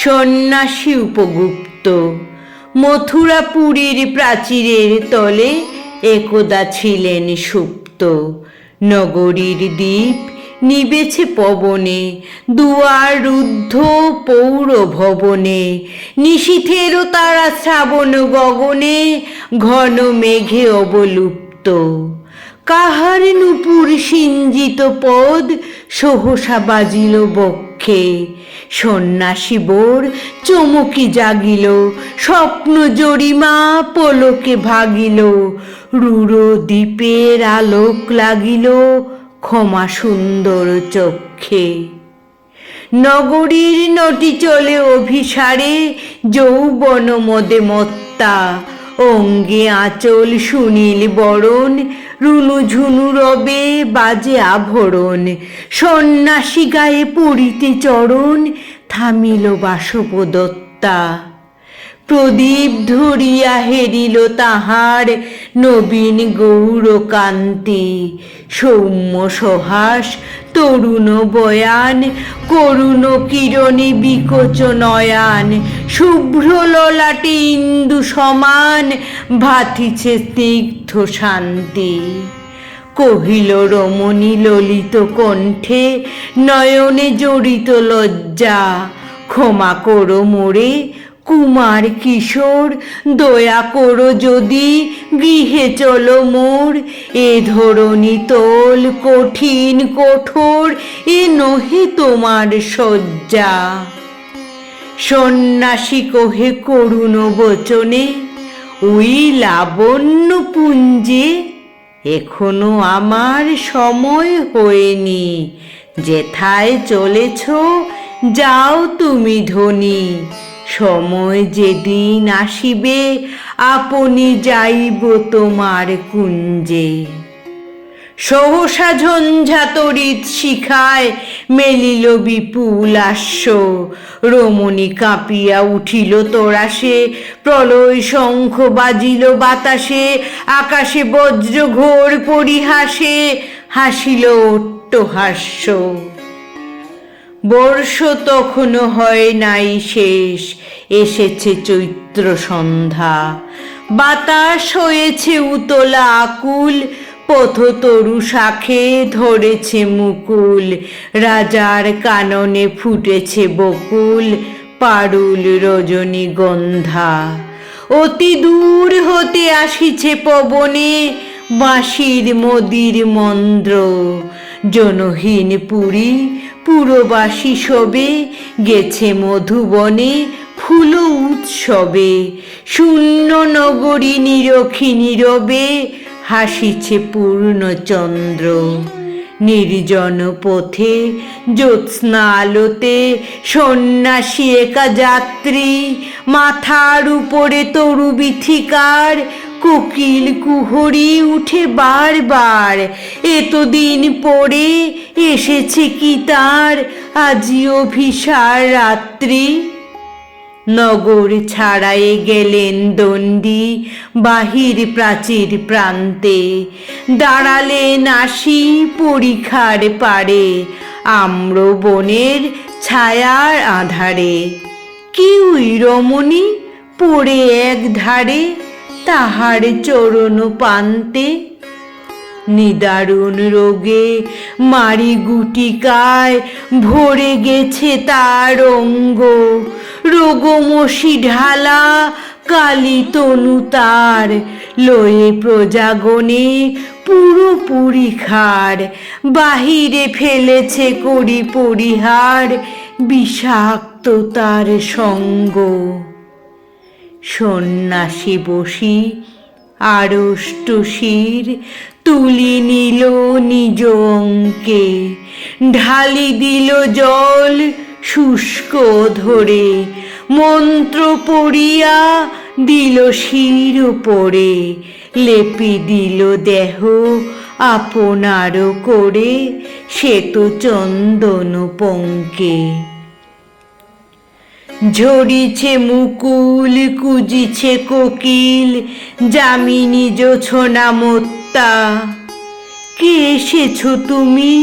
সন্ন্যাসী উপগুপ্ত। মথুরাপুরীর প্রাচীরের তলে একদা ছিলেন সুপ্ত। নগরীর দ্বীপ নিবেছে পবনে, দুয়ার রুদ্ধ পৌর ভবনে। নিশীথেরও তারা শ্রাবণ গগনে, ঘন মেঘে অবলুপ্ত। কাহার নূপুর সিঞ্জিত পদ সহসা বাজিল বক্ষে। সন্ন্যাসী বোর চমকি জাগিল, স্বপ্ন জরিমা পলকে ভাগিল। রূঢ় দ্বীপের আলোক লাগিল ক্ষমা সুন্দর চক্ষে। নগরীর নটি চলে অভিসারে, যৌবন মদে মত্তা। অঙ্গে আঁচল সুনীল বরণ, রুনু ঝুনু রবে বাজে আভরণ। সন্ন্যাসী গায়ে পড়িতে চরণ, থামিল বাষ্পদত্তা। প্রদীপ ধরিয়া হেরিল তাহার নবীন গৌরকান্তি। সৌম্য সহাস তরুণ বয়ান, করুণ কিরণে বিকচ নয়ান। শুভ্র ললাটে ইন্দু সমান, ভাতিছে স্নিগ্ধ শান্তি। কহিল রমণী ললিত কণ্ঠে, নয়নে জড়িত লজ্জা। ক্ষমা করো মোরে কুমার কিশোর, দয়া করো যদি গৃহে চলো মোর। এ ধরণী তোল কঠিন কঠোর, এ নহে তোমার শয্যা। সন্ন্যাসী কহে করুণ বচনে, ওই লাবণ্য পুঞ্জে এখনো আমার সময় হয়নি। যেথায় চলেছ যাও তুমি ধনী, সময় যেদিন আসিবে আপনি যাইব তোমার কুঞ্জে। সহসা ঝঞ্ঝা তড়িৎ শিখায় মেলিল বিপুল আস্য। রমণী কাঁপিয়া উঠিল তোড়াসে, প্রলয় শঙ্খ বাজিল বাতাসে। আকাশে বজ্র ঘোর পরিহাসে, হাসিল অট্টহাস্য। বর্ষ তখনও হয় নাই শেষ, এসেছে চৈত্র সন্ধ্যা। বাতাস হয়েছে উতলা আকুল, পথতরু শাখে ধরেছে মুকুল। রাজার কাননে ফুটেছে বকুল, পারুল রজনীগন্ধা। অতি দূর হতে আসিছে পবনে, বাঁশির মদির মন্দ্র। জনহীন পুরী পুরবাসী সবে, গেছে মধুবনে ফুল উৎসবে। শূন্য নগরী নিরখী নীরবে, হাসিছে পূর্ণচন্দ্র। নির্জন পথে জ্যোৎস্না আলোতে সন্ন্যাসী একা যাত্রী। মাথার উপরে তরু বিথিকার, কোকিল কুহরি উঠে বারবার। এতদিন পরে এসেছে কি তার আজি অভিসার রাত্রি। নগর ছাড়ায়ে গেলেন দণ্ডী বাহির প্রাচীর প্রান্তে। দাঁড়ালেন আসি পরিখার পারে, আম্র বনের ছায়ার আধারে। কি ওই রমণী পড়ে এক ধারে, তাহার চরণ পান্তে। নিদারুণ রোগে মারি গুটিকায়, ভরে গেছে তার অঙ্গ। রোগমসি ঢালা কালী তনু তার, লয়ে প্রজাগণে পুরোপুরি খার। বাহিরে ফেলেছে করি পরিহার, বিষাক্ত তার সঙ্গ। সন্ন্যাসী বসি আড়ষ্ট শির, তুলি নিল নিজ অঙ্কে। ঢালি দিল জল শুষ্ক ধরে, মন্ত্র পড়িয়া দিল শির উপরে। লেপি দিল দেহ আপনার করে, শ্বেত চন্দন পঙ্কে। ঝরিছে মুকুল কুজিছে কোকিল, যামিনী জোছনা মোত্তা। কে এসেছ তুমি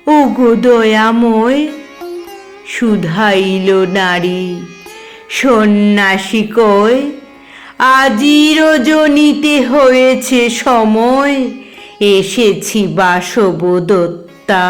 ওগো দয়াময়, শুধাইল নারী। সন্ন্যাসী কয়, আজি রজনীতে হয়েছে সময়, এসেছি বাসবদত্তা।